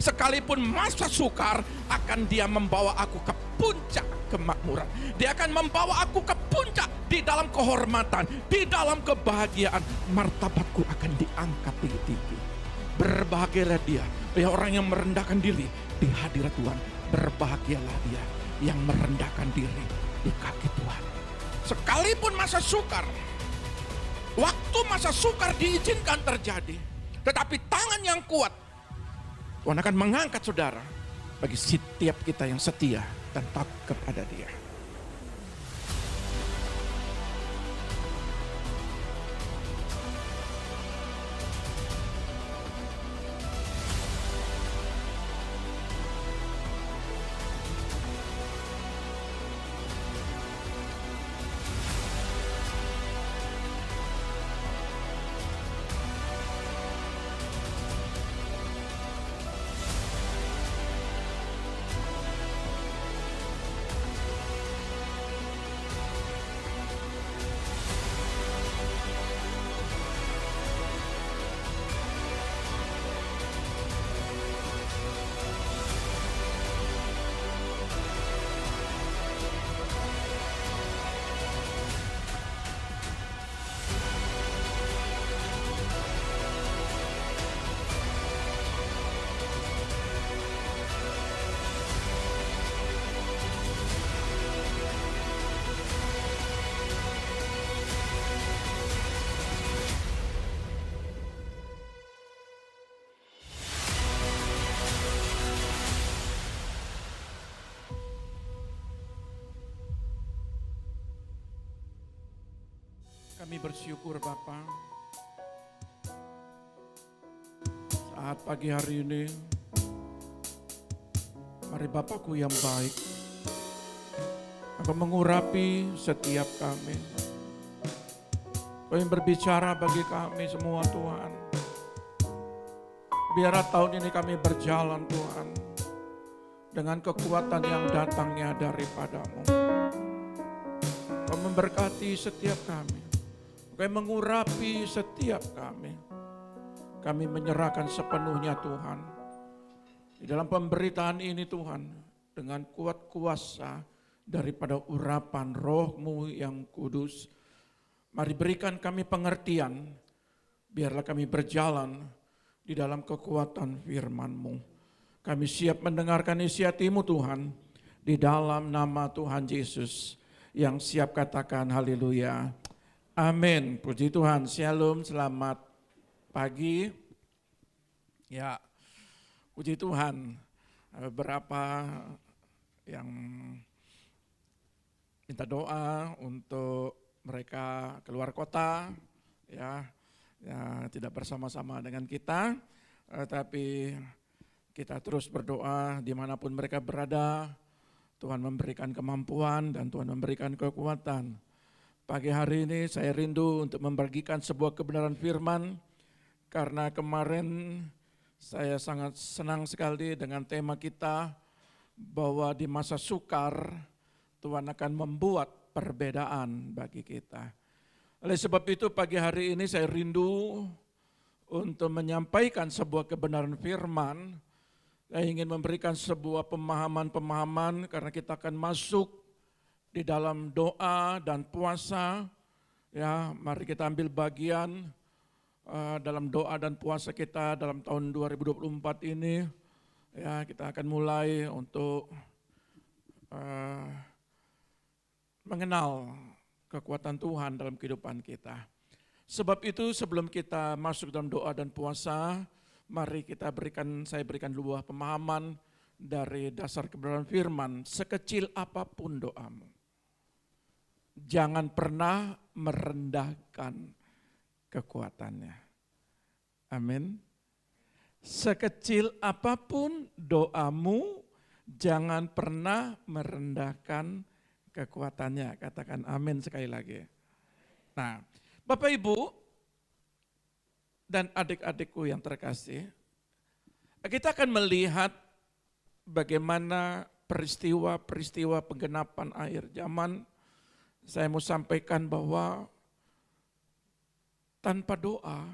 sekalipun masa sukar, akan Dia membawa aku ke puncak kemakmuran. Dia akan membawa aku ke puncak di dalam kehormatan, di dalam kebahagiaan. Martabatku akan diangkat tinggi-tinggi. Berbahagialah dia, ya orang yang merendahkan diri di hadirat Tuhan. Berbahagialah dia yang merendahkan diri di kaki Tuhan. Sekalipun masa sukar, waktu masa sukar diizinkan terjadi, tetapi tangan yang kuat Tuhan akan mengangkat saudara bagi setiap kita yang setia dan takut kepada Dia. Kami bersyukur Bapa, saat pagi hari ini, mari Bapakku yang baik, Engkau mengurapi setiap kami. Engkau yang berbicara bagi kami semua Tuhan. Biarlah tahun ini kami berjalan Tuhan, dengan kekuatan yang datangnya daripada-Mu. Engkau memberkati setiap kami. Engkau mengurapi setiap kami. Kami menyerahkan sepenuhnya Tuhan. Di dalam pemberitaan ini Tuhan, dengan kuat kuasa daripada urapan Roh-Mu yang kudus, mari berikan kami pengertian, biarlah kami berjalan di dalam kekuatan firman-Mu. Kami siap mendengarkan isi hati-Mu Tuhan, di dalam nama Tuhan Yesus, yang siap katakan haleluya. Amin. Puji Tuhan. Shalom. Selamat pagi. Ya, puji Tuhan. Beberapa yang minta doa untuk mereka keluar kota, ya tidak bersama-sama dengan kita, tapi kita terus berdoa dimanapun mereka berada. Tuhan memberikan kemampuan dan Tuhan memberikan kekuatan. Pagi hari ini saya rindu untuk membagikan sebuah kebenaran firman, karena kemarin saya sangat senang sekali dengan tema kita, bahwa di masa sukar Tuhan akan membuat perbedaan bagi kita. Oleh sebab itu pagi hari ini saya rindu untuk menyampaikan sebuah kebenaran firman. Saya ingin memberikan sebuah pemahaman-pemahaman, karena kita akan masuk di dalam doa dan puasa. Ya, mari kita ambil bagian dalam doa dan puasa kita dalam tahun 2024 ini. Ya, kita akan mulai untuk mengenal kekuatan Tuhan dalam kehidupan kita. Sebab itu sebelum kita masuk dalam doa dan puasa, mari saya berikan dua pemahaman dari dasar kebenaran firman. Sekecil apapun doamu, jangan pernah merendahkan kekuatannya. Amin. Sekecil apapun doamu, jangan pernah merendahkan kekuatannya. Katakan amin sekali lagi. Nah, Bapak Ibu dan adik-adikku yang terkasih, kita akan melihat bagaimana peristiwa-peristiwa penggenapan akhir zaman. Saya mau sampaikan bahwa tanpa doa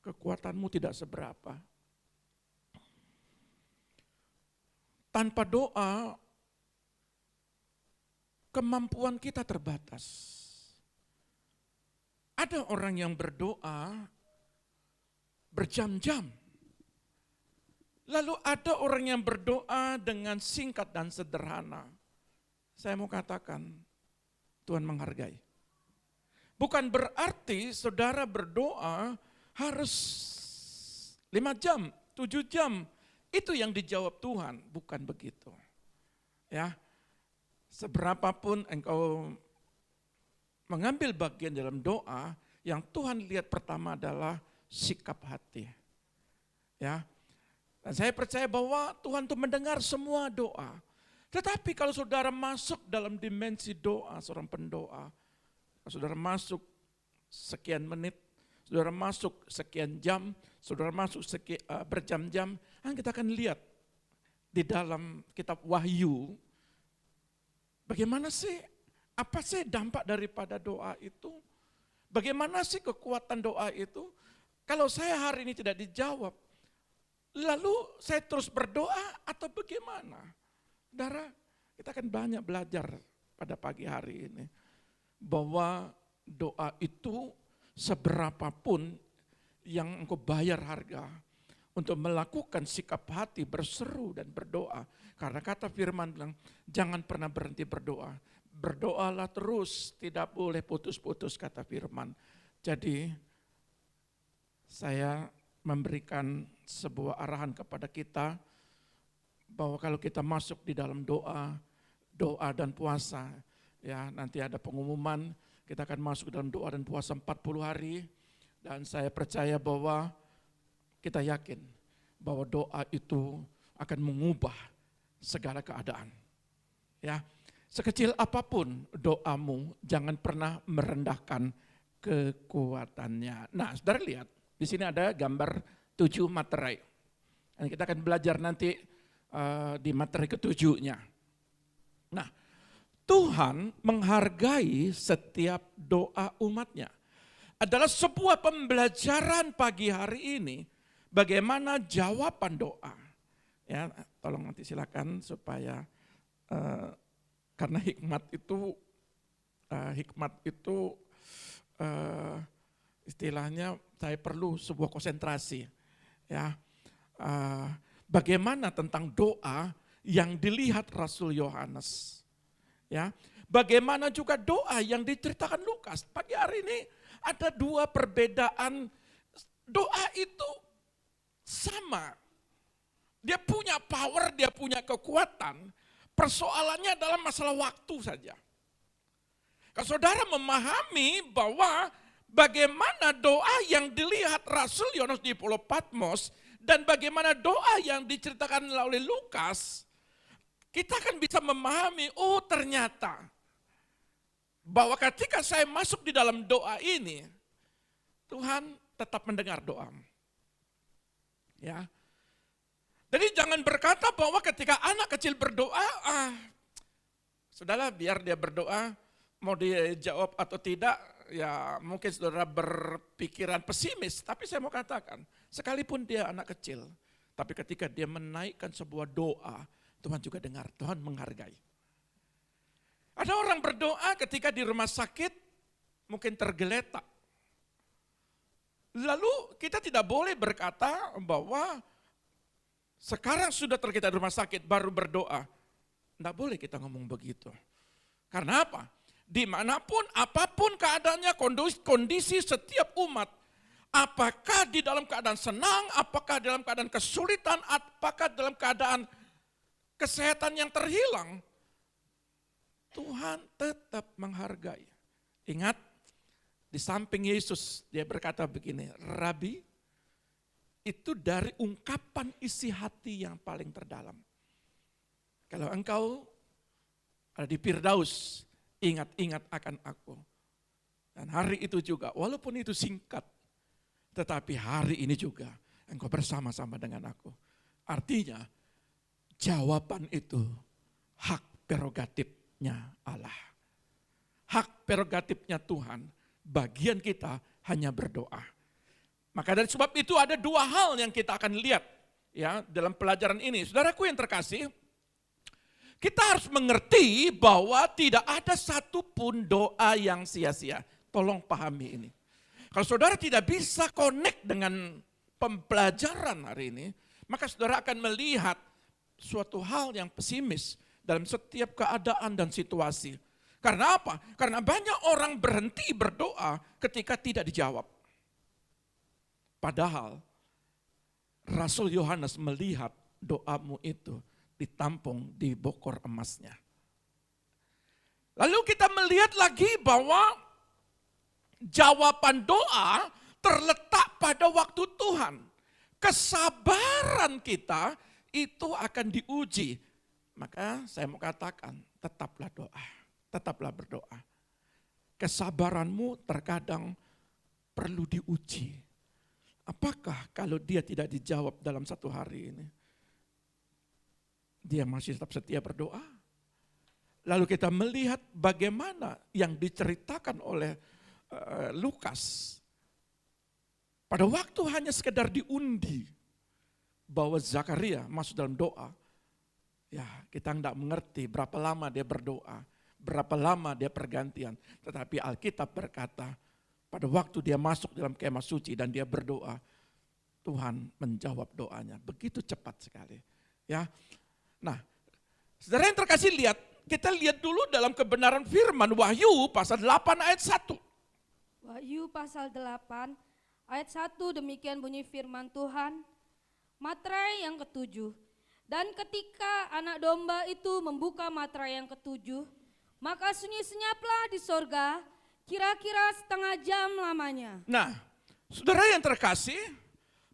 kekuatanmu tidak seberapa. tanpa doa, kemampuan kita terbatas. Ada orang yang berdoa berjam-jam. Lalu ada orang yang berdoa dengan singkat dan sederhana. Saya mau katakan, Tuhan menghargai. Bukan berarti saudara berdoa harus 5 jam, 7 jam. Itu yang dijawab Tuhan, bukan begitu. Ya, seberapapun engkau mengambil bagian dalam doa, yang Tuhan lihat pertama adalah sikap hati. Ya. Dan saya percaya bahwa Tuhan itu mendengar semua doa. Tetapi kalau saudara masuk dalam dimensi doa seorang pendoa, saudara masuk sekian menit, saudara masuk sekian jam, saudara masuk berjam-jam, kita akan lihat di dalam kitab Wahyu, bagaimana sih, apa sih dampak daripada doa itu? Bagaimana sih kekuatan doa itu? Kalau saya hari ini tidak dijawab, lalu saya terus berdoa atau bagaimana? Saudara, kita akan banyak belajar pada pagi hari ini. Bahwa doa itu seberapapun yang engkau bayar harga untuk melakukan sikap hati berseru dan berdoa. Karena kata firman bilang, jangan pernah berhenti berdoa. Berdoalah terus, tidak boleh putus-putus kata firman. Jadi saya memberikan sebuah arahan kepada kita bahwa kalau kita masuk di dalam doa dan puasa, ya nanti ada pengumuman, kita akan masuk dalam doa dan puasa 40 hari, dan saya percaya bahwa kita yakin bahwa doa itu akan mengubah segala keadaan. Ya, sekecil apapun doamu, jangan pernah merendahkan kekuatannya. Nah, saudara lihat, di sini ada gambar 7 materai. Dan kita akan belajar nanti di materi ketujuhnya. Nah, Tuhan menghargai setiap doa umatnya. Adalah sebuah pembelajaran pagi hari ini, bagaimana jawaban doa. Ya, tolong nanti silakan supaya karena hikmat itu istilahnya saya perlu sebuah konsentrasi. Ya, bagaimana tentang doa yang dilihat Rasul Yohanes? Ya, bagaimana juga doa yang diceritakan Lukas? Pagi hari ini ada 2 perbedaan. Doa itu sama. Dia punya power, dia punya kekuatan. Persoalannya adalah masalah waktu saja. Kalau saudara memahami bahwa bagaimana doa yang dilihat Rasul Yohanes di Pulau Patmos dan bagaimana doa yang diceritakan oleh Lukas, kita akan bisa memahami, oh ternyata bahwa ketika saya masuk di dalam doa ini, Tuhan tetap mendengar doamu. Ya. Jadi jangan berkata bahwa ketika anak kecil berdoa, sudahlah biar dia berdoa, mau dijawab atau tidak, ya mungkin saudara berpikiran pesimis, tapi saya mau katakan, sekalipun dia anak kecil, tapi ketika dia menaikkan sebuah doa, Tuhan juga dengar, Tuhan menghargai. Ada orang berdoa ketika di rumah sakit, mungkin tergeletak. Lalu kita tidak boleh berkata bahwa sekarang sudah tergeletak di rumah sakit, baru berdoa. Tidak boleh kita ngomong begitu. Karena apa? Dimanapun, apapun keadaannya, kondisi setiap umat, apakah di dalam keadaan senang, apakah dalam keadaan kesulitan, apakah dalam keadaan kesehatan yang terhilang, Tuhan tetap menghargai. Ingat, di samping Yesus dia berkata begini, Rabi, itu dari ungkapan isi hati yang paling terdalam. Kalau engkau ada di Firdaus, ingat-ingat akan aku. Dan hari itu juga, walaupun itu singkat, tetapi hari ini juga engkau bersama-sama dengan aku. Artinya, jawaban itu hak prerogatifnya Allah. Hak prerogatifnya Tuhan, bagian kita hanya berdoa. Maka dari sebab itu ada 2 hal yang kita akan lihat ya dalam pelajaran ini. Saudaraku yang terkasih, Kita harus mengerti bahwa tidak ada satupun doa yang sia-sia. Tolong pahami ini. Kalau saudara tidak bisa connect dengan pembelajaran hari ini, maka saudara akan melihat suatu hal yang pesimis dalam setiap keadaan dan situasi. Karena apa? Karena banyak orang berhenti berdoa ketika tidak dijawab. Padahal Rasul Yohanes melihat doamu itu ditampung di bokor emasnya. Lalu kita melihat lagi bahwa jawaban doa terletak pada waktu Tuhan. Kesabaran kita itu akan diuji. Maka saya mau katakan, tetaplah doa, tetaplah berdoa. Kesabaranmu terkadang perlu diuji. Apakah kalau dia tidak dijawab dalam satu hari ini, dia masih tetap setia berdoa? Lalu kita melihat bagaimana yang diceritakan oleh Lukas. Pada waktu hanya sekedar diundi bahwa Zakaria masuk dalam doa. Ya, kita tidak mengerti berapa lama dia berdoa, berapa lama dia pergantian. Tetapi Alkitab berkata, pada waktu dia masuk dalam kemah suci dan dia berdoa, Tuhan menjawab doanya. Begitu cepat sekali. Ya. Nah, saudara yang terkasih lihat, kita lihat dulu dalam kebenaran firman Wahyu pasal 8 ayat 1. Wahyu pasal 8 ayat 1, demikian bunyi firman Tuhan. Materai yang ketujuh. Dan ketika anak domba itu membuka materai yang ketujuh, maka sunyi senyaplah di sorga, kira-kira setengah jam lamanya. Nah, saudara yang terkasih,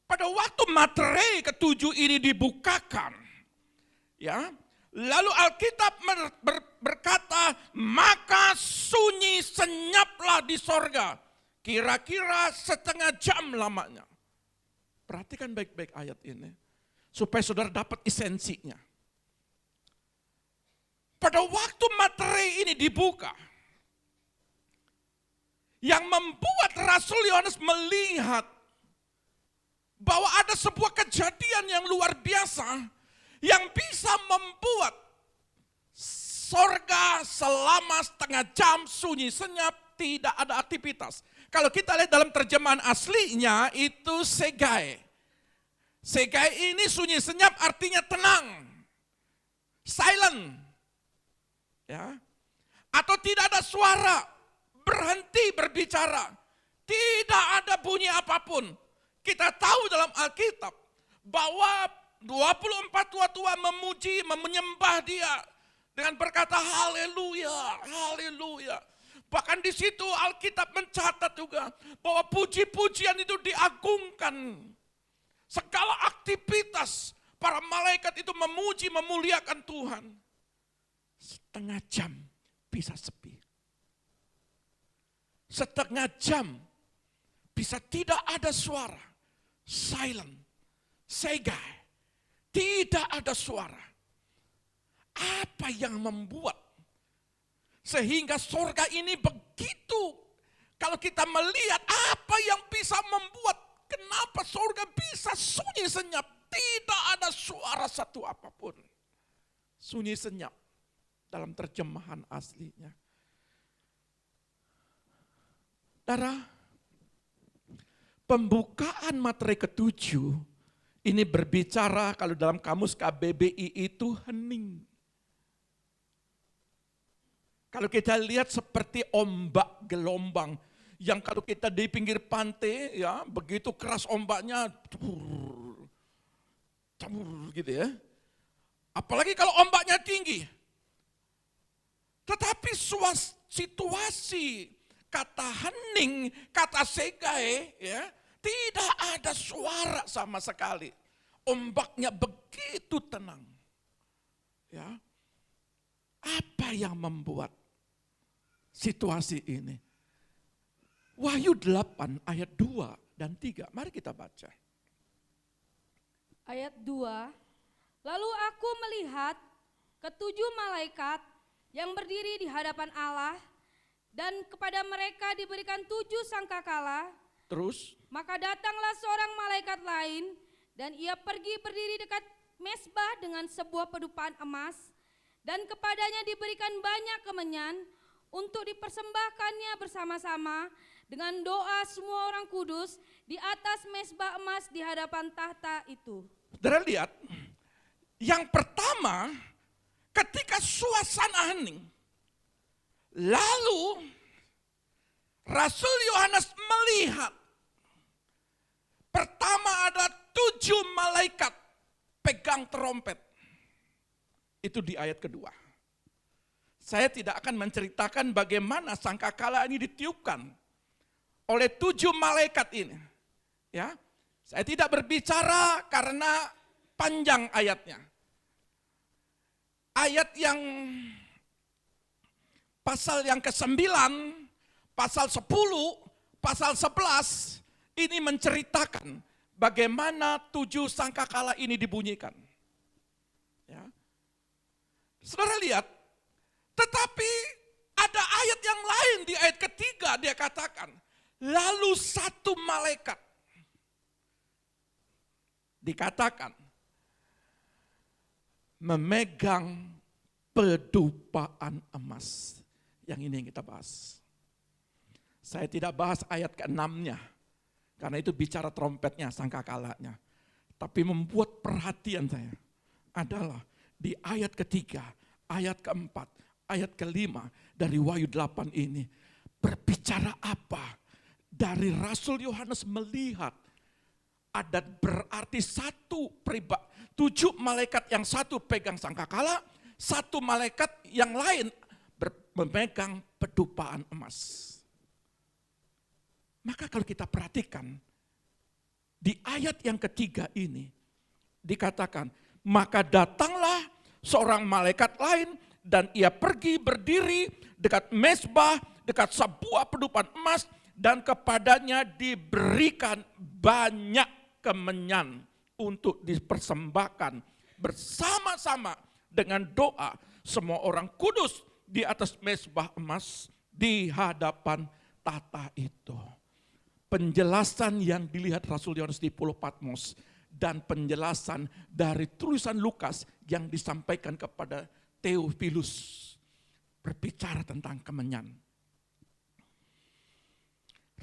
pada waktu materai ketujuh ini dibukakan, ya, lalu Alkitab berkata, maka sunyi senyaplah di sorga, kira-kira setengah jam lamanya. Perhatikan baik-baik ayat ini, supaya saudara dapat esensinya. Pada waktu materai ini dibuka, yang membuat Rasul Yohanes melihat bahwa ada sebuah kejadian yang luar biasa yang bisa membuat sorga selama setengah jam sunyi senyap, tidak ada aktivitas. Kalau kita lihat dalam terjemahan aslinya itu segai. Segai ini sunyi senyap artinya tenang, silent, ya, atau tidak ada suara. Berhenti berbicara, tidak ada bunyi apapun. Kita tahu dalam Alkitab bahwa 24 tua-tua memuji, menyembah dia dengan berkata haleluya, haleluya. Bahkan di situ Alkitab mencatat juga bahwa puji-pujian itu diagungkan. Segala aktivitas para malaikat itu memuji, memuliakan Tuhan. Setengah jam bisa sepi. Setengah jam bisa tidak ada suara, silent, segai, tidak ada suara. Apa yang membuat sehingga sorga ini begitu? Kalau kita melihat apa yang bisa membuat, kenapa sorga bisa sunyi senyap, tidak ada suara satu apapun. Sunyi senyap dalam terjemahan aslinya. Saudara, pembukaan materai ketujuh ini berbicara kalau dalam kamus KBBI itu hening. Kalau kita lihat seperti ombak gelombang yang kalau kita di pinggir pantai ya begitu keras ombaknya cabur gitu ya. Apalagi kalau ombaknya tinggi. Tetapi situasi kata hening, kata segai, ya, tidak ada suara sama sekali. Ombaknya begitu tenang. Ya. Apa yang membuat situasi ini? Wahyu 8 ayat 2 dan 3. Mari kita baca. Ayat 2. Lalu aku melihat ketujuh malaikat yang berdiri di hadapan Allah, dan kepada mereka diberikan 7 sangkakala. Terus? Maka datanglah seorang malaikat lain, dan ia pergi berdiri dekat mezbah dengan sebuah pedupaan emas, Dan kepadanya diberikan banyak kemenyan untuk dipersembahkannya bersama-sama dengan doa semua orang kudus di atas mezbah emas di hadapan tahta itu. Saudara lihat, yang pertama ketika suasana hening, lalu Rasul Yohanes melihat, pertama ada 7 malaikat pegang terompet. Itu di ayat kedua. Saya tidak akan menceritakan bagaimana sangkakala ini ditiupkan oleh 7 malaikat ini. Ya, saya tidak berbicara karena panjang ayatnya. Ayat yang pasal yang ke-9, pasal 10, pasal 11 ini menceritakan bagaimana 7 sangkakala ini dibunyikan. Ya. Saudara lihat, tetapi ada ayat yang lain di ayat ketiga dia katakan, lalu 1 malaikat dikatakan memegang pedupaan emas. Yang ini yang kita bahas. Saya tidak bahas ayat ke-6-nya, karena itu bicara trompetnya, sangkakalanya. Tapi membuat perhatian saya adalah di ayat ketiga, ayat keempat, ayat kelima dari Wahyu 8 ini. Berbicara apa? Dari Rasul Yohanes melihat ada berarti 7 malaikat yang satu pegang sangkakala, 1 malaikat yang lain memegang pedupaan emas. Maka kalau kita perhatikan, di ayat yang ketiga ini dikatakan, maka datanglah seorang malaikat lain dan ia pergi berdiri dekat mezbah, dekat sebuah pedupaan emas, dan kepadanya diberikan banyak kemenyan untuk dipersembahkan bersama-sama dengan doa semua orang kudus di atas mezbah emas di hadapan tahta itu. Penjelasan yang dilihat Rasul Yohanes di Pulau Patmos dan penjelasan dari tulisan Lukas yang disampaikan kepada Theophilus berbicara tentang kemenyan.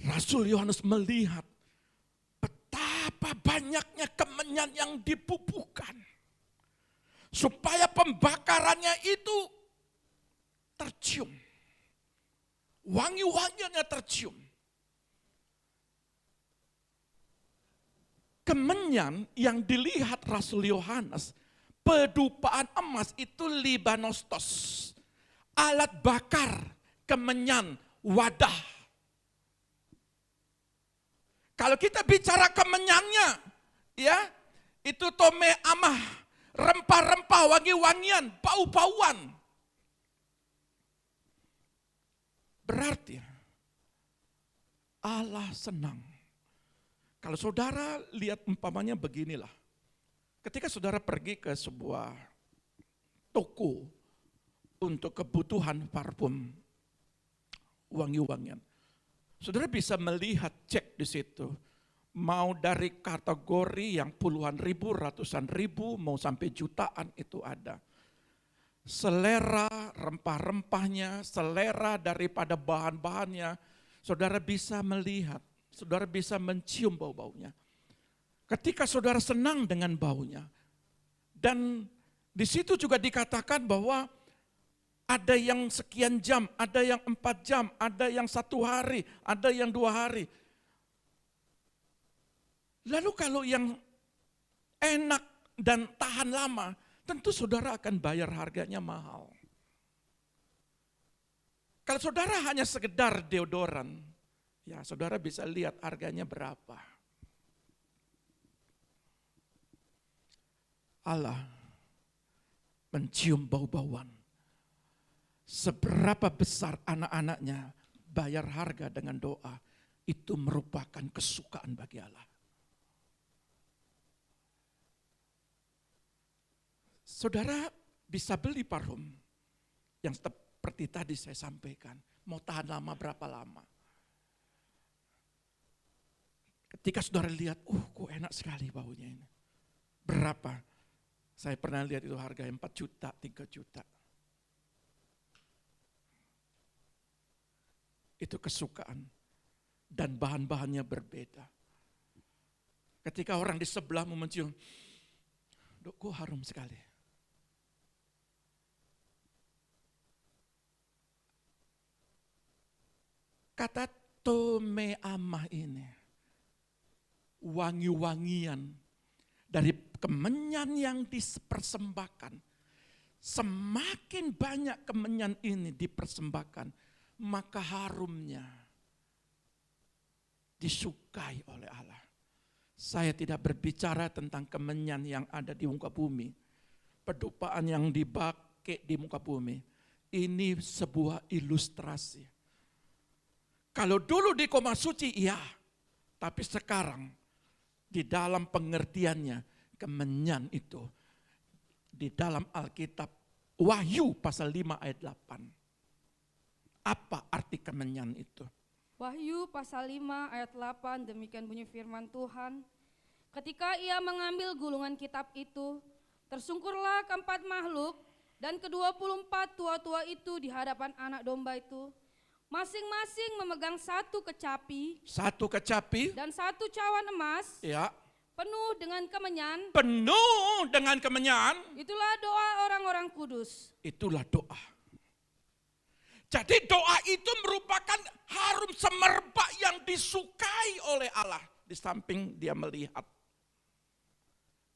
Rasul Yohanes melihat betapa banyaknya kemenyan yang dibubuhkan supaya pembakarannya itu tercium. Wangi-wangiannya tercium. Kemenyan yang dilihat Rasul Yohanes, pedupaan emas itu libanostos, alat bakar kemenyan, wadah. Kalau kita bicara kemenyannya, ya itu tome amah, rempah-rempah, wangi-wangian, bau-bauan. Berarti Allah senang. Kalau saudara lihat umpamanya beginilah. Ketika saudara pergi ke sebuah toko untuk kebutuhan parfum wangi-wangian, saudara bisa melihat, cek di situ. Mau dari kategori yang puluhan ribu, ratusan ribu, mau sampai jutaan itu ada. Selera rempah-rempahnya, selera daripada bahan-bahannya, saudara bisa melihat, saudara bisa mencium bau-baunya. Ketika saudara senang dengan baunya, dan di situ juga dikatakan bahwa ada yang sekian jam, ada yang 4 jam, ada yang 1 hari, ada yang 2 hari. Lalu kalau yang enak dan tahan lama, tentu saudara akan bayar harganya mahal. Kalau saudara hanya sekedar deodoran, ya saudara bisa lihat harganya berapa. Allah mencium bau-bauan. Seberapa besar anak-anaknya bayar harga dengan doa, itu merupakan kesukaan bagi Allah. Saudara bisa beli parfum yang seperti tadi saya sampaikan, mau tahan lama berapa lama. Ketika saudara lihat, kok enak sekali baunya ini. Berapa? Saya pernah lihat itu harga 4 juta, 3 juta. itu kesukaan. Dan bahan-bahannya berbeda. Ketika orang di sebelahmu mencium, "Dok, kok harum sekali." Kata tome amah ini, wangi-wangian dari kemenyan yang dipersembahkan. Semakin banyak kemenyan ini dipersembahkan, maka harumnya disukai oleh Allah. Saya tidak berbicara tentang kemenyan yang ada di muka bumi, pedupaan yang dipakai di muka bumi. Ini sebuah ilustrasi. Kalau dulu di koma suci, iya. Tapi sekarang di dalam pengertiannya, kemenyan itu di dalam Alkitab Wahyu pasal 5 ayat 8. Apa arti kemenyan itu? Wahyu pasal 5 ayat 8, demikian bunyi firman Tuhan. Ketika ia mengambil gulungan kitab itu, tersungkurlah keempat makhluk dan ke-24 tua-tua itu di hadapan anak domba itu. Masing-masing memegang satu kecapi dan satu cawan emas, ya, penuh dengan kemenyan. Itulah doa orang-orang kudus. Itulah doa. Jadi doa itu merupakan harum semerbak yang disukai oleh Allah. Di samping dia melihat.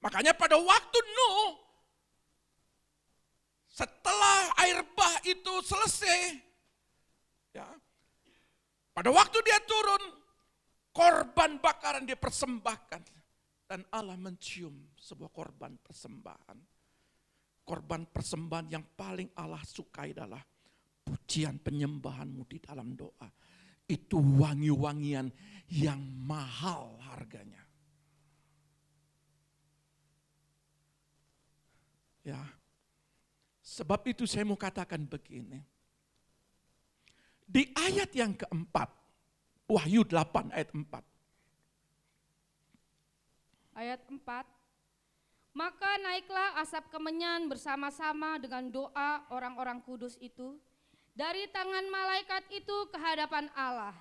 Makanya pada waktu Nuh, setelah air bah itu selesai, ya, pada waktu dia turun, korban bakaran dipersembahkan. Dan Allah mencium sebuah korban persembahan. Korban persembahan yang paling Allah sukai adalah pujian penyembahanmu di dalam doa. Itu wangi-wangian yang mahal harganya. Ya, sebab itu saya mau katakan begini. Di ayat yang keempat, Wahyu 8 ayat 4. Ayat 4. Maka naiklah asap kemenyan bersama-sama dengan doa orang-orang kudus itu dari tangan malaikat itu ke hadapan Allah.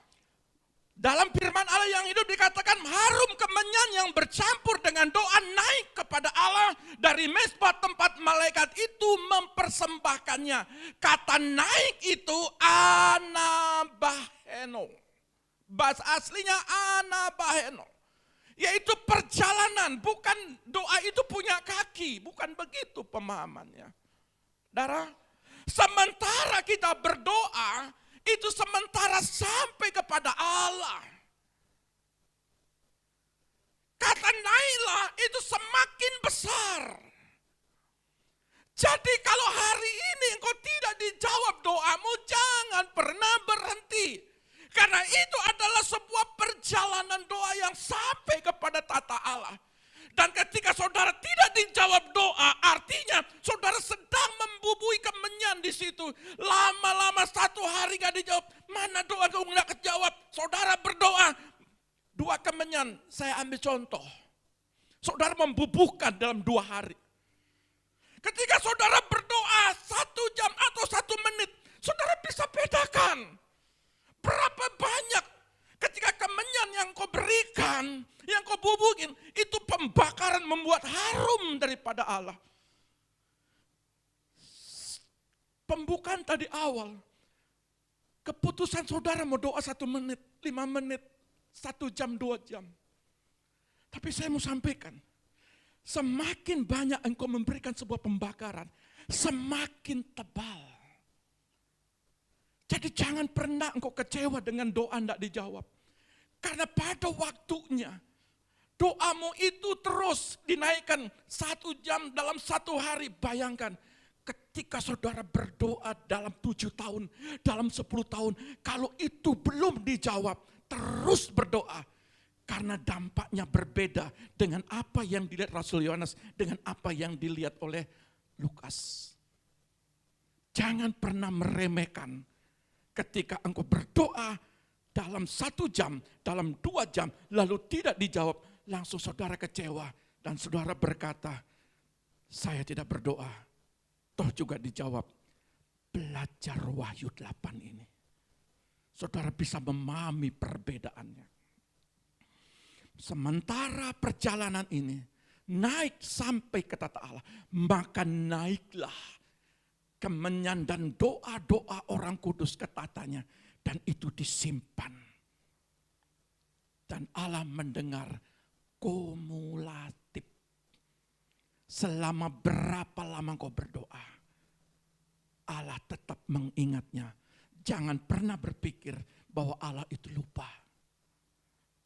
Dalam firman Allah yang hidup dikatakan harum kemenyan yang bercampur dengan doa naik kepada Allah dari mezbah tempat malaikat itu mempersembahkannya. Kata naik itu anabaheno. Bahasa aslinya anabaheno. Yaitu perjalanan, bukan doa itu punya kaki, bukan begitu pemahamannya. Darah, sementara kita berdoa, itu sementara sampai kepada Allah. Kata naiklah itu semakin besar. Jadi kalau hari ini engkau tidak dijawab doamu, jangan pernah berhenti. Karena itu adalah sebuah perjalanan doa yang sampai kepada tata Allah. Dan ketika saudara tidak dijawab doa, artinya saudara sedang membubui kemenyan di situ. Lama-lama 1 hari gak dijawab, mana doa kau gak kejawab. Saudara berdoa, 2 kemenyan, saya ambil contoh. Saudara membubuhkan dalam 2 hari. Ketika saudara berdoa 1 jam atau 1 menit, saudara bisa bedakan. Berapa banyak ketika kemenyan yang kau berikan, yang kau bubukin, itu pembakaran membuat harum daripada Allah. Pembukaan tadi awal, keputusan saudara mau doa 1 menit, 5 menit, 1 jam, 2 jam. Tapi saya mau sampaikan, semakin banyak engkau memberikan sebuah pembakaran, semakin tebal. Jadi jangan pernah engkau kecewa dengan doa tidak dijawab. Karena pada waktunya, doamu itu terus dinaikkan 1 jam dalam 1 hari. Bayangkan ketika saudara berdoa dalam 7 tahun, dalam 10 tahun. Kalau itu belum dijawab, terus berdoa. Karena dampaknya berbeda dengan apa yang dilihat Rasul Yohanes, dengan apa yang dilihat oleh Lukas. Jangan pernah meremehkan. Ketika engkau berdoa dalam 1 jam, dalam 2 jam, lalu tidak dijawab, langsung saudara kecewa. Dan saudara berkata, saya tidak berdoa, toh juga dijawab. Belajar Wahyu 8 ini. saudara bisa memahami perbedaannya. Sementara perjalanan ini naik sampai ke tata Allah, maka naiklah kemenyan dan doa-doa orang kudus ke tatanya, dan itu disimpan. Dan Allah mendengar kumulatif. Selama berapa lama kau berdoa, Allah tetap mengingatnya. Jangan pernah berpikir bahwa Allah itu lupa.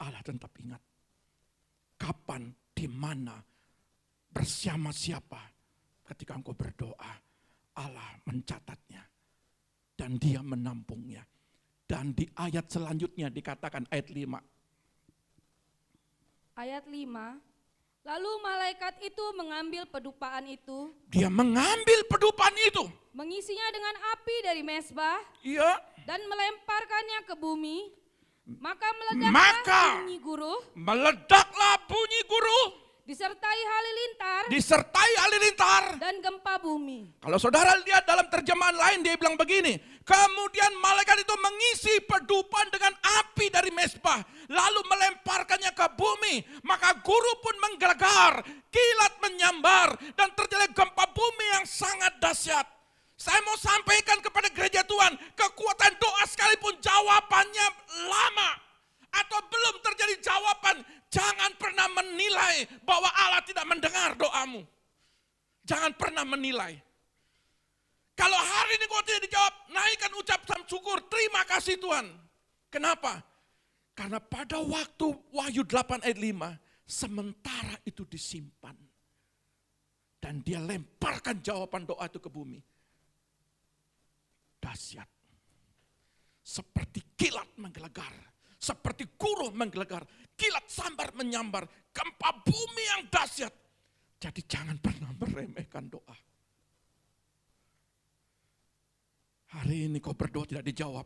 Allah tetap ingat. Kapan, di mana, bersama siapa, ketika engkau berdoa, Allah mencatatnya. Dan dia menampungnya. Dan di ayat selanjutnya dikatakan ayat 5. Ayat 5, lalu malaikat itu mengambil pedupaan itu. Dia mengambil pedupaan itu. Mengisinya dengan api dari mezbah. Iya. Dan melemparkannya ke bumi. Maka meledaklah bunyi guruh. Meledaklah bunyi guruh. Disertai halilintar. Dan gempa bumi. Kalau saudara lihat dalam terjemahan lain dia bilang begini. Kemudian malaikat itu mengisi pedupaan dengan api dari mezbah. Lalu melemparkannya ke bumi. Maka guru pun menggelegar. Kilat menyambar. Dan terjadi gempa bumi yang sangat dahsyat. Saya mau sampaikan kepada gereja Tuhan. Kekuatan doa sekalipun jawabannya lama. Atau belum terjadi jawaban. Jangan pernah menilai bahwa Allah tidak mendengar doamu. Jangan pernah menilai. Kalau hari ini kau tidak dijawab, naikkan ucapan syukur, terima kasih Tuhan. Kenapa? Karena pada waktu Wahyu 8 ayat 5, sementara itu disimpan. Dan dia lemparkan jawaban doa itu ke bumi. Dahsyat. Seperti kilat menggelegar. Seperti guruh menggelegar. Kilat sambar menyambar. Gempa bumi yang dahsyat. Jadi jangan pernah meremehkan doa. Hari ini kau berdoa tidak dijawab.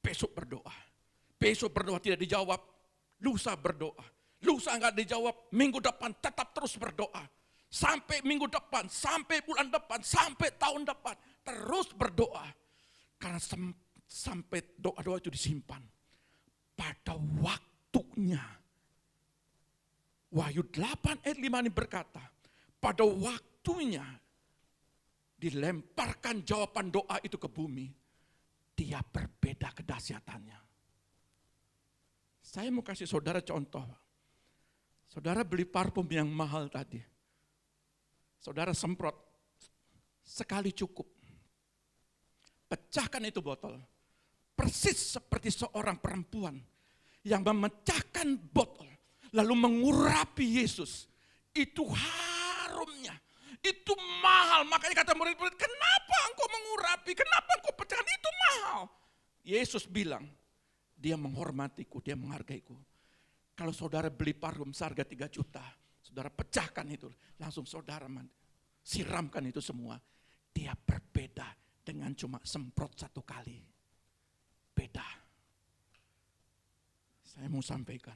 Besok berdoa. Besok berdoa tidak dijawab. Lusa berdoa. Lusa enggak dijawab. Minggu depan tetap terus berdoa. Sampai minggu depan, sampai bulan depan, sampai tahun depan. Terus berdoa. Karena sampai doa-doa itu disimpan. Pada waktunya. Wahyu 8 ayat 5 ini berkata. Pada waktunya. Dilemparkan jawaban doa itu ke bumi. Dia berbeda kedahsyatannya. Saya mau kasih saudara contoh. Saudara beli parfum yang mahal tadi. Saudara semprot. Sekali cukup. Pecahkan itu botol. Persis seperti seorang perempuan yang memecahkan botol. Lalu mengurapi Yesus. Itu harumnya. Itu mahal. Makanya kata murid-murid, kenapa engkau mengurapi? Kenapa engkau pecahkan? Itu mahal. Yesus bilang, dia menghormatiku, dia menghargaiku. Kalau saudara beli parfum seharga 3 juta, saudara pecahkan itu. Langsung saudara siramkan itu semua. Dia berbeda dengan cuma semprot 1 kali. Beda. Saya mau sampaikan.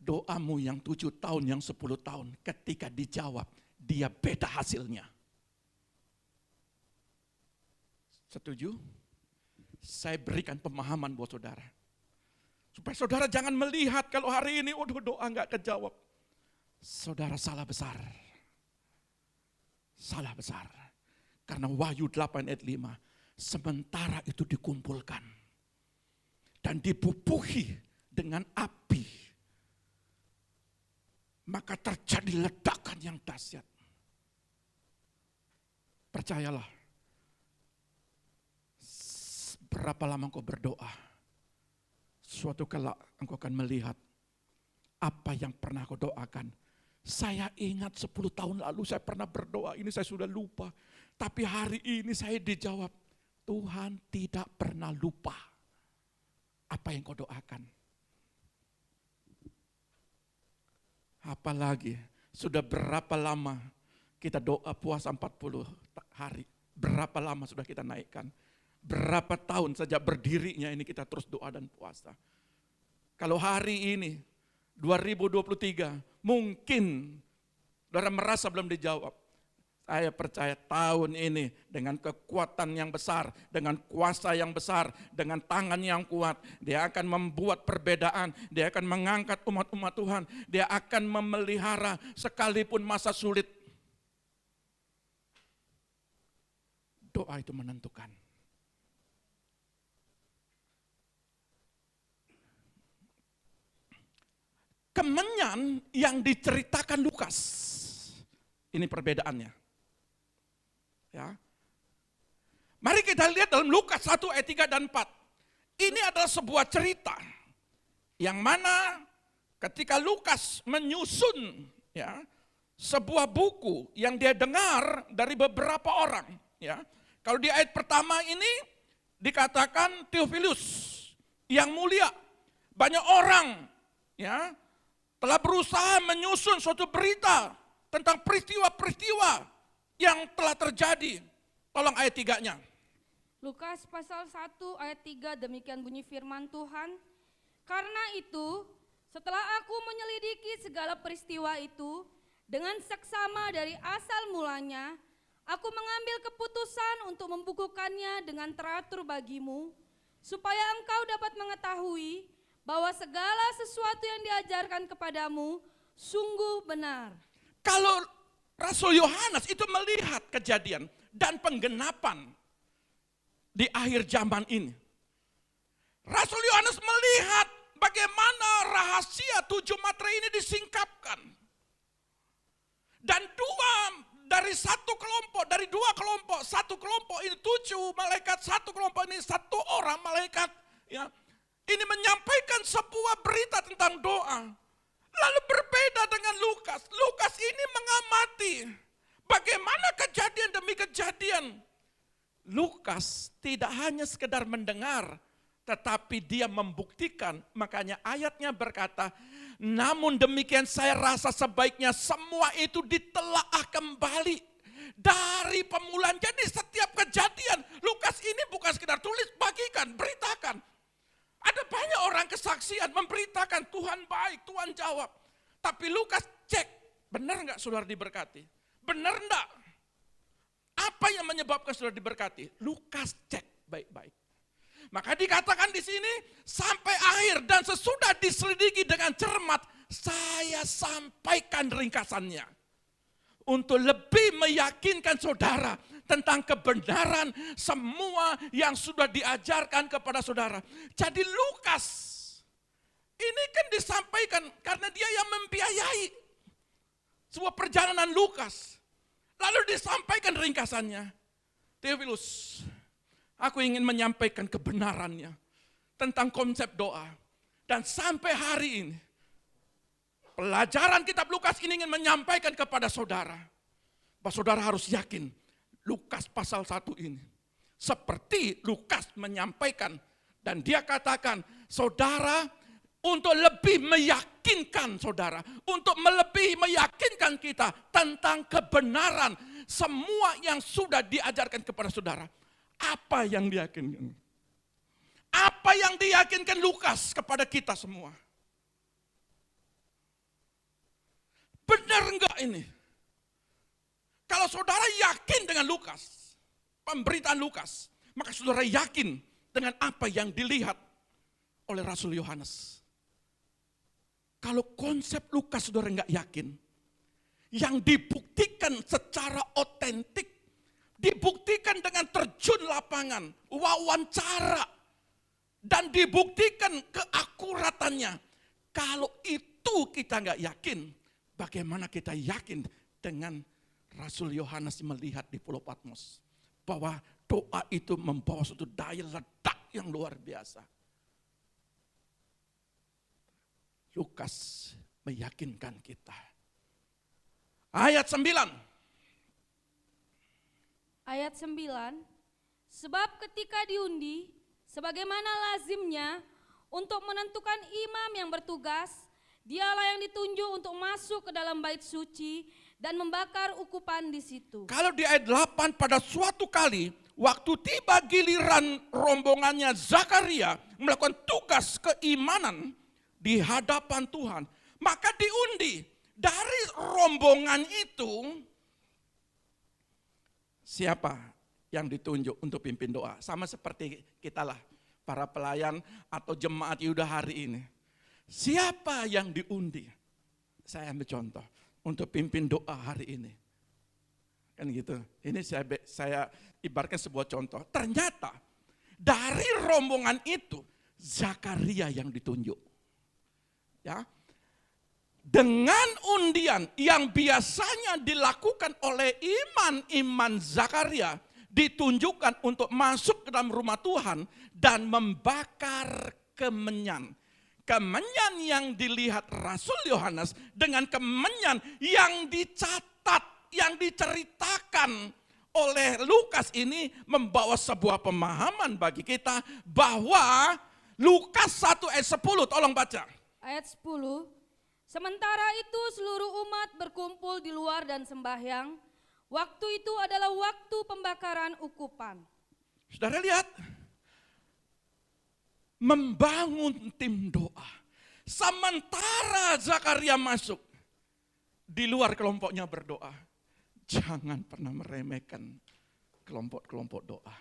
Doamu yang 7 tahun, yang 10 tahun, ketika dijawab, dia beda hasilnya. Setuju? Saya berikan pemahaman buat saudara. Supaya saudara jangan melihat kalau hari ini, waduh doa enggak kejawab. Saudara salah besar. Salah besar. Karena Wahyu 8 ayat 5, sementara itu dikumpulkan. Dan dibubuhi dengan api. Maka terjadi ledakan yang dahsyat. Percayalah. Berapa lama engkau berdoa, suatu kelak engkau akan melihat apa yang pernah kau doakan. Saya ingat 10 tahun lalu saya pernah berdoa, ini saya sudah lupa. Tapi hari ini saya dijawab, Tuhan tidak pernah lupa apa yang kau doakan. Apalagi sudah berapa lama kita doa puasa 40 hari. Berapa lama sudah kita naikkan. Berapa tahun sejak berdirinya ini kita terus doa dan puasa. Kalau hari ini 2023 mungkin saudara merasa belum dijawab. Saya percaya tahun ini dengan kekuatan yang besar, dengan kuasa yang besar, dengan tangan yang kuat, Dia akan membuat perbedaan, Dia akan mengangkat umat-umat Tuhan, Dia akan memelihara sekalipun masa sulit. Doa itu menentukan. Kemenyan yang diceritakan Lukas, ini perbedaannya. Ya. Mari kita lihat dalam Lukas 1 ayat 3 dan 4. Ini adalah sebuah cerita yang mana ketika Lukas menyusun ya, sebuah buku yang dia dengar dari beberapa orang. Ya. Kalau di ayat pertama ini dikatakan Theophilus yang mulia, banyak orang ya, telah berusaha menyusun suatu berita tentang peristiwa-peristiwa yang telah terjadi. Tolong ayat 3-nya. Lukas pasal 1 ayat 3, demikian bunyi firman Tuhan. Karena itu, setelah aku menyelidiki segala peristiwa itu, dengan seksama dari asal mulanya, aku mengambil keputusan untuk membukukannya dengan teratur bagimu, supaya engkau dapat mengetahui bahwa segala sesuatu yang diajarkan kepadamu sungguh benar. Kalau Rasul Yohanes itu melihat kejadian dan penggenapan di akhir zaman ini. Rasul Yohanes melihat bagaimana rahasia 7 materai ini disingkapkan. Dan dari dua kelompok, satu kelompok ini 7 malaikat, satu kelompok ini 1 orang malaikat. Ya, ini menyampaikan sebuah berita tentang doa. Lalu berbeda dengan Lukas. Lukas ini mengamati bagaimana kejadian demi kejadian. Lukas tidak hanya sekedar mendengar, tetapi dia membuktikan. Makanya ayatnya berkata, namun demikian saya rasa sebaiknya semua itu ditelaah kembali dari permulaan. Jadi setiap kejadian, Lukas ini bukan sekedar tulis, bagikan, beritakan. Ada banyak orang kesaksian memberitakan Tuhan baik, Tuhan jawab. Tapi Lukas cek, benar enggak saudara diberkati? Benar enggak? Apa yang menyebabkan saudara diberkati? Lukas cek baik-baik. Maka dikatakan di sini sampai akhir dan sesudah diselidiki dengan cermat, saya sampaikan ringkasannya. Untuk lebih meyakinkan saudara tentang kebenaran semua yang sudah diajarkan kepada saudara. Jadi Lukas ini kan disampaikan karena dia yang membiayai sebuah perjalanan Lukas. Lalu disampaikan ringkasannya. Theophilus, aku ingin menyampaikan kebenarannya tentang konsep doa. Dan sampai hari ini, pelajaran kitab Lukas ini ingin menyampaikan kepada saudara, bahwa saudara harus yakin Lukas pasal 1 ini. Seperti Lukas menyampaikan, dan dia katakan, saudara untuk lebih meyakinkan saudara, untuk melebihi meyakinkan kita tentang kebenaran semua yang sudah diajarkan kepada saudara. Apa yang diyakinkan? Apa yang diyakinkan Lukas kepada kita semua? Benar enggak ini? Kalau saudara yakin dengan Lukas, pemberitaan Lukas, maka saudara yakin dengan apa yang dilihat oleh Rasul Yohanes. Kalau konsep Lukas saudara enggak yakin, yang dibuktikan secara otentik, dibuktikan dengan terjun lapangan, wawancara, dan dibuktikan keakuratannya. Kalau itu kita enggak yakin, bagaimana kita yakin dengan Rasul Yohanes melihat di Pulau Patmos bahwa doa itu membawa suatu daya ledak yang luar biasa. Lukas meyakinkan kita. Ayat 9. Ayat 9, sebab ketika diundi, sebagaimana lazimnya untuk menentukan imam yang bertugas, dialah yang ditunjuk untuk masuk ke dalam bait suci dan membakar ukupan di situ. Kalau di ayat 8, pada suatu kali waktu tiba giliran rombongannya Zakaria melakukan tugas keimanan di hadapan Tuhan, maka diundi. Dari rombongan itu Siapa yang ditunjuk untuk pimpin doa? Sama seperti kita lah, para pelayan atau jemaat Yuda hari ini. Siapa yang diundi? Saya ambil contoh untuk pimpin doa hari ini. Kan gitu. Ini saya ibaratkan sebuah contoh. Ternyata dari rombongan itu Zakaria yang ditunjuk. Ya. Dengan undian yang biasanya dilakukan oleh iman Zakaria, ditunjukkan untuk masuk ke dalam rumah Tuhan dan membakar kemenyan. Kemenyan yang dilihat Rasul Yohanes dengan kemenyan yang dicatat, yang diceritakan oleh Lukas ini membawa sebuah pemahaman bagi kita bahwa Lukas 1 ayat 10, tolong baca. Ayat 10, sementara itu seluruh umat berkumpul di luar dan sembahyang. Waktu itu adalah waktu pembakaran ukupan. Saudara lihat, membangun tim doa. Sementara Zakaria masuk, di luar kelompoknya berdoa. Jangan pernah meremehkan kelompok-kelompok doa.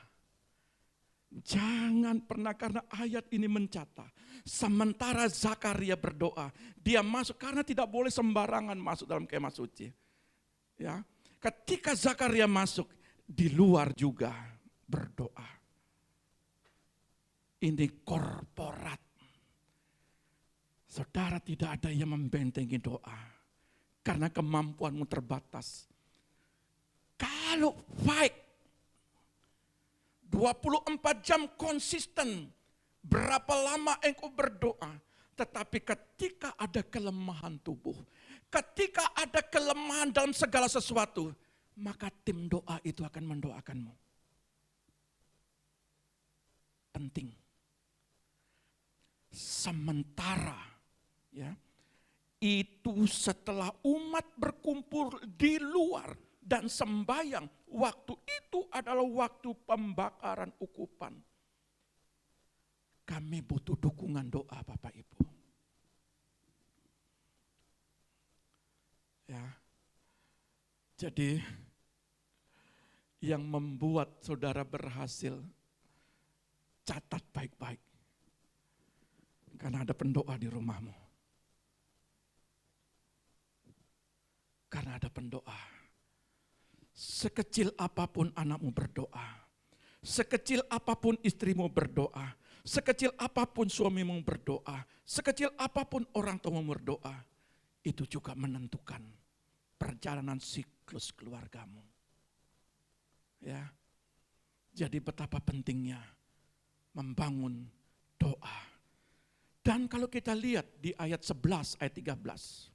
Jangan pernah, karena ayat ini mencatat. Sementara Zakaria berdoa, dia masuk karena tidak boleh sembarangan masuk dalam kemah suci. Ya, ketika Zakaria masuk, di luar juga berdoa. Ini korporat. Saudara, tidak ada yang membentengi doa. Karena kemampuanmu terbatas. Kalau fight 24 jam konsisten, berapa lama engkau berdoa. Tetapi ketika ada kelemahan tubuh, ketika ada kelemahan dalam segala sesuatu, maka tim doa itu akan mendoakanmu. Penting. Sementara ya, itu setelah umat berkumpul di luar dan sembahyang, waktu itu adalah waktu pembakaran ukupan. Kami butuh dukungan doa Bapak Ibu. Ya. Jadi yang membuat saudara berhasil, catat baik-baik. Karena ada pendoa di rumahmu. Karena ada pendoa. Sekecil apapun anakmu berdoa. Sekecil apapun istrimu berdoa. Sekecil apapun suamimu berdoa. Sekecil apapun orang tuamu berdoa. Itu juga menentukan perjalanan siklus keluargamu. Ya. Jadi betapa pentingnya membangun doa. Dan kalau kita lihat di ayat 11, ayat 13.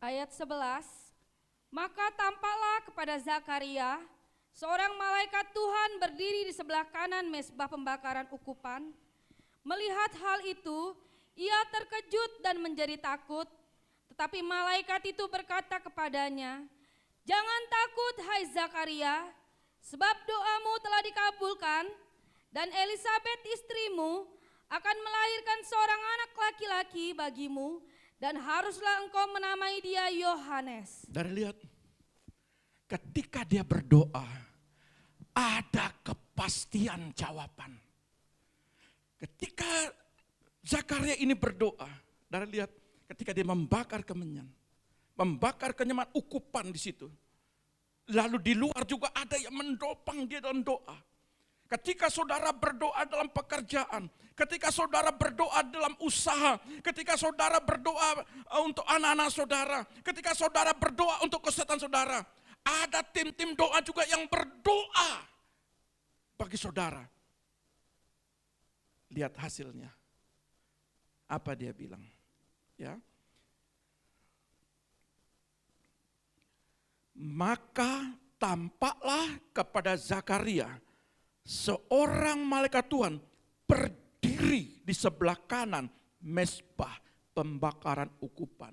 Ayat 11, maka tampaklah kepada Zakaria seorang malaikat Tuhan berdiri di sebelah kanan mezbah pembakaran ukupan. Melihat hal itu, ia terkejut dan menjadi takut. Tetapi malaikat itu berkata kepadanya, jangan takut hai Zakaria, sebab doamu telah dikabulkan, dan Elisabet istrimu akan melahirkan seorang anak laki-laki bagimu, dan haruslah engkau menamai dia Yohanes. Dari lihat, ketika dia berdoa, ada kepastian jawaban. Ketika Zakaria ini berdoa, dari lihat, ketika dia membakar kemenyan, membakar kenyaman ukupan di situ. Lalu di luar juga ada yang mendopang dia dalam doa. Ketika saudara berdoa dalam pekerjaan, ketika saudara berdoa dalam usaha, ketika saudara berdoa untuk anak-anak saudara, ketika saudara berdoa untuk kesehatan saudara, ada tim-tim doa juga yang berdoa bagi saudara. Lihat hasilnya. Apa dia bilang? Ya. Maka tampaklah kepada Zakaria seorang malaikat Tuhan berdiri di sebelah kanan mezbah pembakaran ukupan,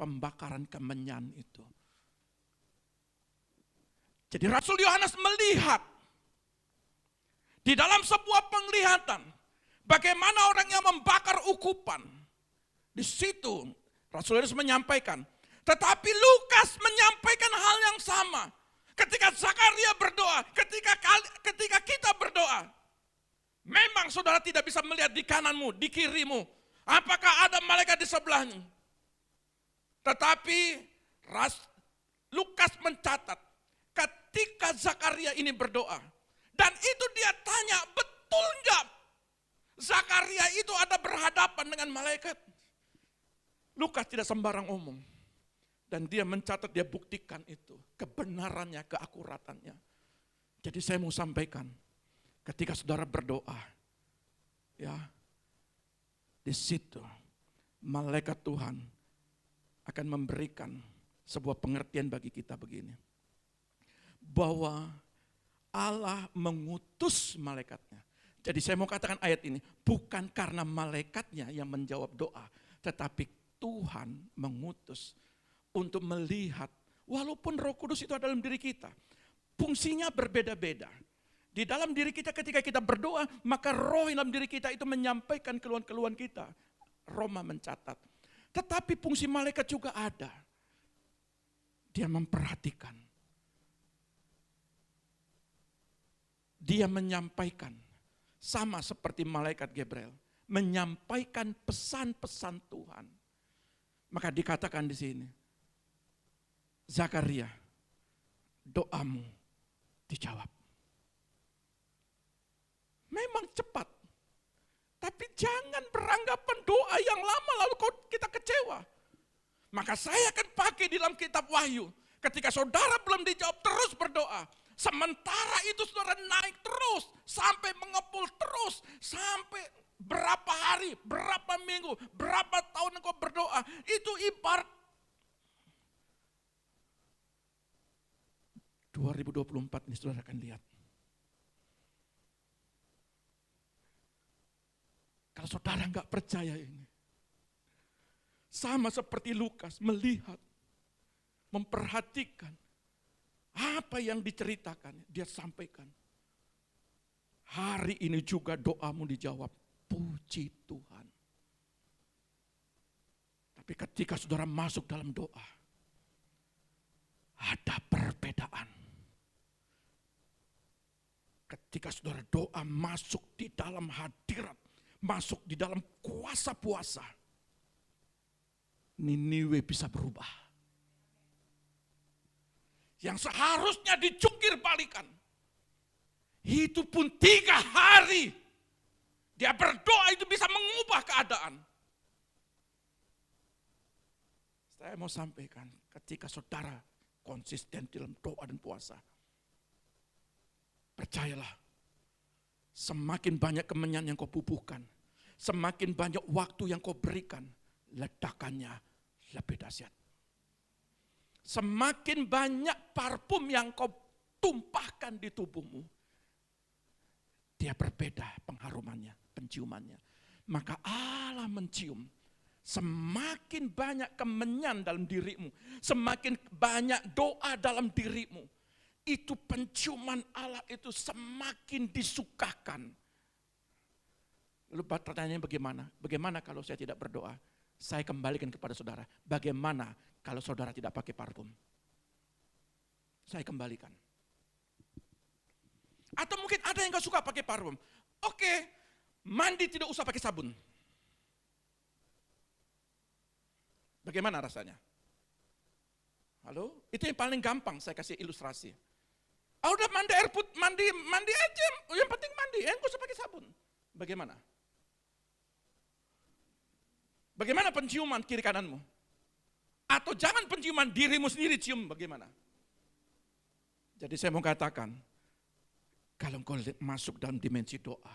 pembakaran kemenyan itu. Jadi Rasul Yohanes melihat di dalam sebuah penglihatan bagaimana orang yang membakar ukupan. Di situ Rasul Yohanes menyampaikan, Tetapi Lukas menyampaikan hal yang sama. Ketika Zakaria berdoa, ketika kita berdoa, memang saudara tidak bisa melihat di kananmu, di kirimu, apakah ada malaikat di sebelahmu. Tetapi Lukas mencatat, ketika Zakaria ini berdoa, dan itu dia tanya, betul enggak Zakaria itu ada berhadapan dengan malaikat? Lukas tidak sembarang omong. Dan dia mencatat, dia buktikan itu, kebenarannya, keakuratannya. Jadi saya mau sampaikan, ketika saudara berdoa, ya, di situ malaikat Tuhan akan memberikan sebuah pengertian bagi kita begini. Bahwa Allah mengutus malaikatnya. Jadi saya mau katakan ayat ini, bukan karena malaikatnya yang menjawab doa, tetapi Tuhan mengutus untuk melihat, walaupun Roh Kudus itu ada dalam diri kita, fungsinya berbeda-beda. Di dalam diri kita ketika kita berdoa, maka roh dalam diri kita itu menyampaikan keluhan-keluhan kita. Roma mencatat. Tetapi fungsi malaikat juga ada. Dia memperhatikan. Dia menyampaikan, sama seperti malaikat Gabriel, menyampaikan pesan-pesan Tuhan. Maka dikatakan di sini, Zakaria, doamu dijawab. Memang cepat, tapi jangan beranggapan doa yang lama lalu kita kecewa. Maka saya akan pakai di dalam kitab Wahyu, ketika saudara belum dijawab terus berdoa. Sementara itu saudara naik terus, sampai mengepul terus, sampai berapa hari, berapa minggu, berapa tahun engkau berdoa. Itu ibarat 2024 ini saudara akan lihat. Kalau saudara enggak percaya ini, sama seperti Lukas melihat, memperhatikan apa yang diceritakan, dia sampaikan. Hari ini juga doamu dijawab, puji Tuhan. Tapi ketika saudara masuk dalam doa, ada perbedaan. Ketika saudara doa masuk di dalam hadirat, masuk di dalam kuasa puasa, Niniwe bisa berubah. Yang seharusnya dicungkir balikan, itu pun 3 hari dia berdoa itu bisa mengubah keadaan. Saya mau sampaikan, ketika saudara konsisten dalam doa dan puasa, percayalah, semakin banyak kemenyan yang kau bubuhkan, semakin banyak waktu yang kau berikan, ledakannya lebih dahsyat. Semakin banyak parfum yang kau tumpahkan di tubuhmu, dia berbeda pengharumannya, penciumannya. Maka Allah mencium. Semakin banyak kemenyan dalam dirimu, semakin banyak doa dalam dirimu, itu penciuman Allah itu semakin disukakan. Lalu pertanyaannya bagaimana? Bagaimana kalau saya tidak berdoa? Saya kembalikan kepada saudara. Bagaimana kalau saudara tidak pakai parfum? Saya kembalikan. Atau mungkin ada yang gak suka pakai parfum. Oke, mandi tidak usah pakai sabun. Bagaimana rasanya? Halo? Itu yang paling gampang saya kasih ilustrasi. Udah mandi air putih, mandi aja. Yang penting mandi, gak usah pakai sabun. Bagaimana? Bagaimana penciuman kiri kananmu? Atau jangan penciuman dirimu sendiri cium, bagaimana? Jadi saya mau katakan, kalau engkau masuk dalam dimensi doa,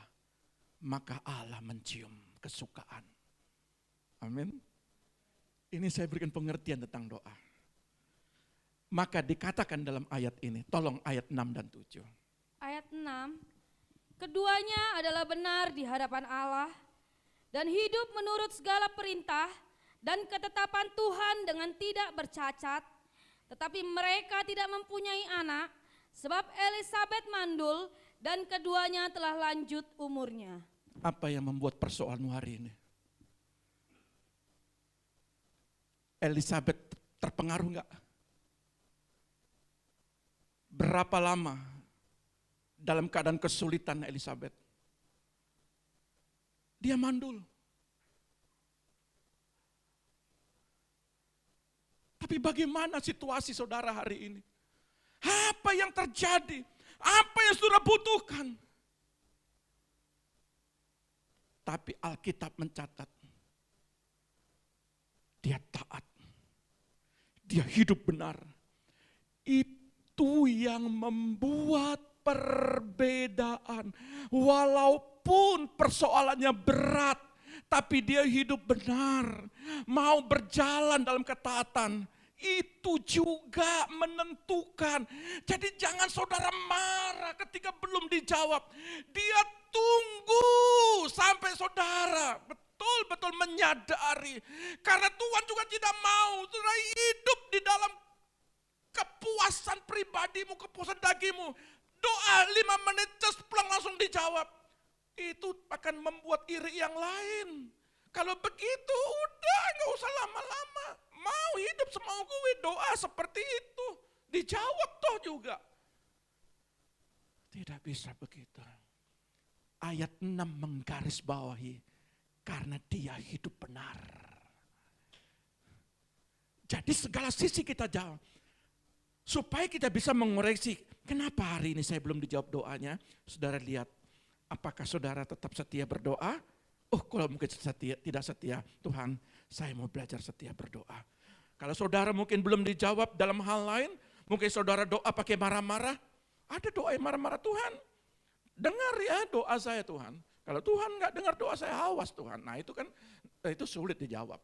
maka Allah mencium kesukaan. Amin. Ini saya berikan pengertian tentang doa. Maka dikatakan dalam ayat ini, tolong ayat 6 dan 7. Ayat 6, keduanya adalah benar di hadapan Allah, dan hidup menurut segala perintah dan ketetapan Tuhan dengan tidak bercacat. Tetapi mereka tidak mempunyai anak, sebab Elisabet mandul dan keduanya telah lanjut umurnya. Apa yang membuat persoalanmu hari ini? Elisabet Terpengaruh enggak? Berapa lama dalam keadaan kesulitan Elizabeth? Dia mandul. Tapi bagaimana situasi saudara hari ini? Apa yang terjadi? Apa yang saudara butuhkan? Tapi Alkitab mencatat, dia taat. Dia hidup benar. Itu yang membuat perbedaan. Walaupun persoalannya berat, tapi dia hidup benar. Mau berjalan dalam ketaatan. Itu juga menentukan. Jadi jangan saudara marah ketika belum dijawab. Dia tunggu sampai saudara betul-betul menyadari. Karena Tuhan juga tidak mau saudara hidup di dalam kepuasan pribadimu, kepuasan dagingmu. Doa 5 menit cespleng langsung dijawab. Itu akan membuat iri yang lain. Kalau begitu udah gak usah lama-lama. Mau hidup semau gue, doa seperti itu. Dijawab toh juga. Tidak bisa begitu. Ayat 6 menggarisbawahi. Karena dia hidup benar. Jadi segala sisi kita jawab. Supaya kita bisa mengoreksi. Kenapa hari ini saya belum dijawab doanya? Saudara lihat. Apakah saudara tetap setia berdoa? Oh, kalau mungkin tidak setia, Tuhan, saya mau belajar setia berdoa. Kalau saudara mungkin belum dijawab dalam hal lain, mungkin saudara doa pakai marah-marah, ada doa yang marah-marah, Tuhan, dengar ya doa saya Tuhan. Kalau Tuhan nggak dengar doa saya, awas Tuhan. Nah itu kan, itu sulit dijawab.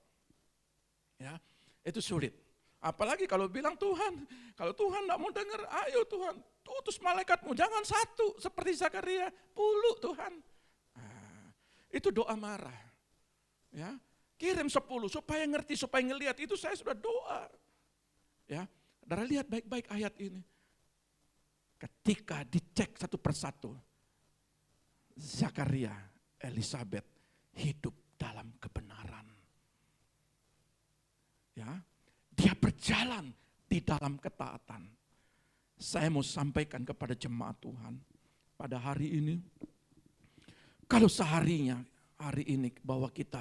Ya, itu sulit. Apalagi kalau bilang Tuhan, kalau Tuhan nggak mau dengar, ayo Tuhan, utus malaikatmu, jangan satu seperti Zakaria, 10 Tuhan. Itu doa marah. Ya, kirim 10 supaya ngerti, supaya ngelihat. Itu saya sudah doa. Ya, saudara lihat baik-baik ayat ini. Ketika dicek satu persatu, Zakaria, Elizabeth hidup dalam kebenaran. Ya, dia berjalan di dalam ketaatan. Saya mau sampaikan kepada jemaat Tuhan pada hari ini. Kalau seharinya, hari ini bahwa kita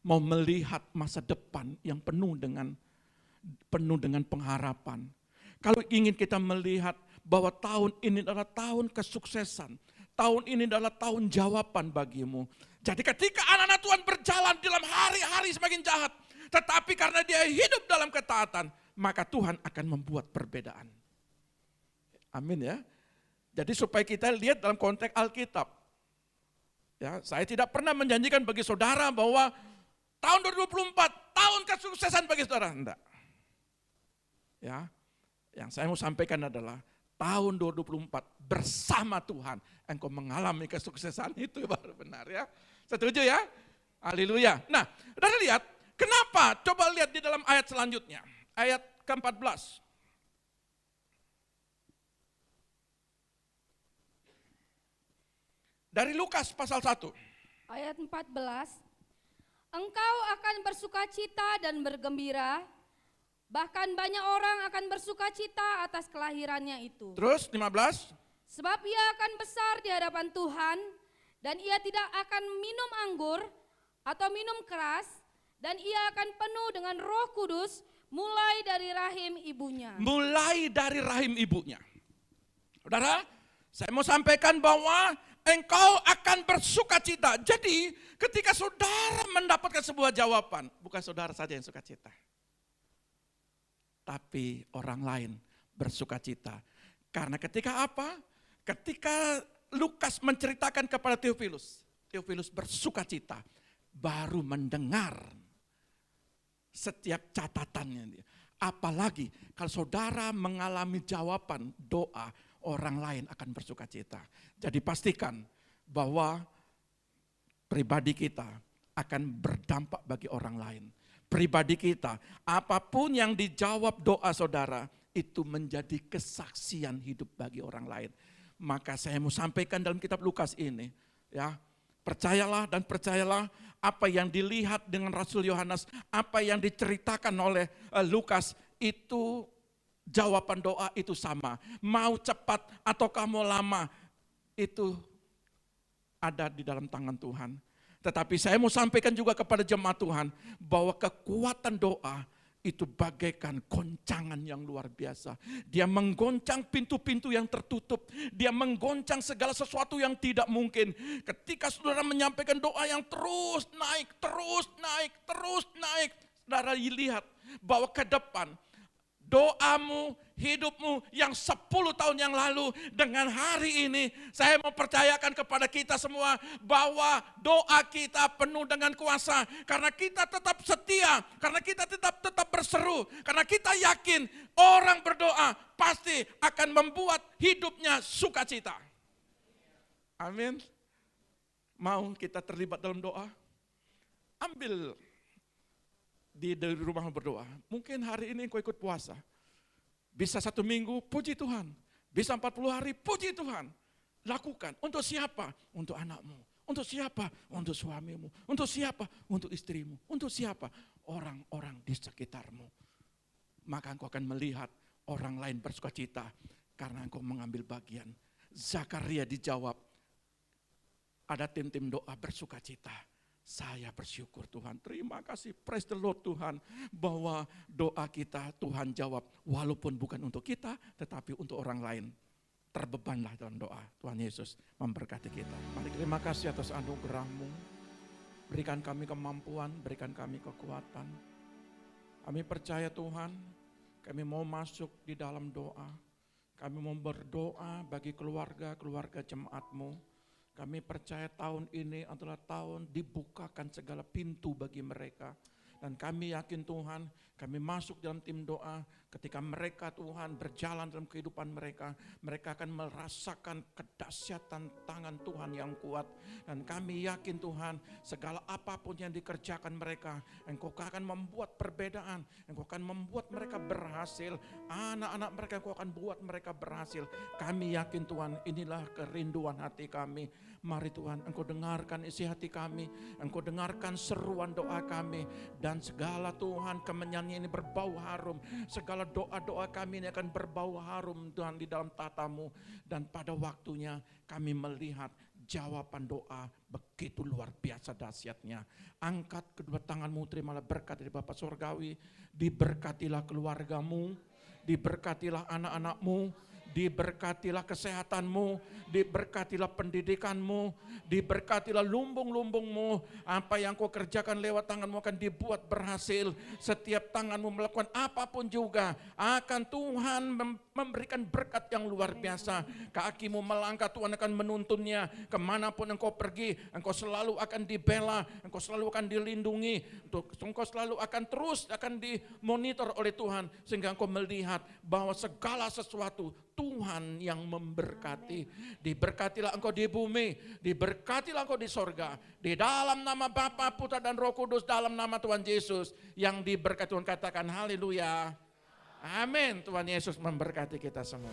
mau melihat masa depan yang penuh dengan pengharapan. Kalau ingin kita melihat bahwa tahun ini adalah tahun kesuksesan, tahun ini adalah tahun jawaban bagimu. Jadi ketika anak-anak Tuhan berjalan dalam hari-hari semakin jahat, tetapi karena dia hidup dalam ketaatan, maka Tuhan akan membuat perbedaan. Amin ya. Jadi supaya kita lihat dalam konteks Alkitab. Ya, saya tidak pernah menjanjikan bagi saudara bahwa tahun 2024 tahun kesuksesan bagi saudara, enggak. Ya, yang saya mau sampaikan adalah tahun 2024 bersama Tuhan engkau mengalami kesuksesan, itu baru benar ya. Setuju ya? Haleluya. Nah, saudara lihat, kenapa? Coba lihat di dalam ayat selanjutnya, ayat ke-14. Dari Lukas pasal 1. Ayat 14. Engkau akan bersukacita dan bergembira, bahkan banyak orang akan bersukacita atas kelahirannya itu. Terus 15. Sebab ia akan besar di hadapan Tuhan, dan ia tidak akan minum anggur atau minum keras, dan ia akan penuh dengan Roh Kudus mulai dari rahim ibunya. Mulai dari rahim ibunya. Saudara, saya mau sampaikan bahwa engkau akan bersukacita. Jadi ketika saudara mendapatkan sebuah jawaban, bukan saudara saja yang sukacita, tapi orang lain bersukacita. Karena ketika apa? Ketika Lukas menceritakan kepada Theophilus, Theophilus bersukacita, baru mendengar setiap catatannya. Apalagi kalau saudara mengalami jawaban doa, orang lain akan bersukacita. Jadi pastikan bahwa pribadi kita akan berdampak bagi orang lain. Pribadi kita, apapun yang dijawab doa saudara, itu menjadi kesaksian hidup bagi orang lain. Maka saya mau sampaikan dalam kitab Lukas ini, ya, Percayalah dan percayalah apa yang dilihat dengan Rasul Yohanes, apa yang diceritakan oleh Lukas, itu jawaban doa itu sama. Mau cepat atau kamu lama, itu ada di dalam tangan Tuhan. Tetapi saya mau sampaikan juga kepada jemaat Tuhan, bahwa kekuatan doa itu bagaikan goncangan yang luar biasa. Dia menggoncang pintu-pintu yang tertutup. Dia menggoncang segala sesuatu yang tidak mungkin. Ketika saudara menyampaikan doa yang terus naik, terus naik, terus naik, saudara lihat bahwa ke depan doamu, hidupmu yang 10 tahun yang lalu dengan hari ini, saya mau percayakan kepada kita semua bahwa doa kita penuh dengan kuasa. Karena kita tetap setia, karena kita tetap berseru, karena kita yakin orang berdoa pasti akan membuat hidupnya sukacita. Amin. Mau kita terlibat dalam doa? Ambil di rumah berdoa. Mungkin hari ini engkau ikut puasa. Bisa 1 minggu, puji Tuhan. Bisa 40 hari, puji Tuhan. Lakukan. Untuk siapa? Untuk anakmu. Untuk siapa? Untuk suamimu. Untuk siapa? Untuk istrimu. Untuk siapa? Orang-orang di sekitarmu. Maka engkau akan melihat orang lain bersukacita karena engkau mengambil bagian. Zakaria dijawab, ada tim-tim doa bersukacita. Saya bersyukur Tuhan, terima kasih, praise the Lord Tuhan, bahwa doa kita Tuhan jawab, walaupun bukan untuk kita, tetapi untuk orang lain. Terbebanlah dalam doa. Tuhan Yesus memberkati kita. Mari, terima kasih atas anugerah-Mu. Berikan kami kemampuan, berikan kami kekuatan. Kami percaya Tuhan, kami mau masuk di dalam doa. Kami mau berdoa bagi keluarga-keluarga jemaat-Mu. Kami percaya tahun ini adalah tahun dibukakan segala pintu bagi mereka. Dan kami yakin Tuhan, kami masuk dalam tim doa, ketika mereka Tuhan berjalan dalam kehidupan mereka, mereka akan merasakan kedahsyatan tangan Tuhan yang kuat. Dan kami yakin Tuhan, segala apapun yang dikerjakan mereka, Engkau akan membuat perbedaan, Engkau akan membuat mereka berhasil, anak-anak mereka Engkau akan buat mereka berhasil. Kami yakin Tuhan, inilah kerinduan hati kami. Mari Tuhan, Engkau dengarkan isi hati kami, Engkau dengarkan seruan doa kami, dan segala Tuhan kemenyan ini berbau harum, segala doa-doa kami ini akan berbau harum Tuhan di dalam tata-Mu, dan pada waktunya kami melihat jawaban doa begitu luar biasa dahsyatnya. Angkat kedua tangan-Mu, terimalah berkat dari Bapa Surgawi, diberkatilah keluarga-Mu, diberkatilah anak-anak-Mu, diberkatilah kesehatan-Mu, diberkatilah pendidikan-Mu, diberkatilah lumbung-lumbung-Mu. Apa yang Kau kerjakan lewat tangan-Mu akan dibuat berhasil. Setiap tangan-Mu melakukan apapun juga akan Tuhan memberikan berkat yang luar biasa. Kaki-Mu melangkah, Tuhan akan menuntunnya. Kemanapun Engkau pergi, Engkau selalu akan dibela, Engkau selalu akan dilindungi, Engkau selalu akan terus akan dimonitor oleh Tuhan, sehingga Engkau melihat bahwa segala sesuatu Tuhan yang memberkati. Diberkatilah engkau di bumi, diberkatilah engkau di sorga. Di dalam nama Bapa, Putra dan Roh Kudus, dalam nama Tuhan Yesus yang diberkati. Tuhan katakan haleluya. Amin. Tuhan Yesus memberkati kita semua.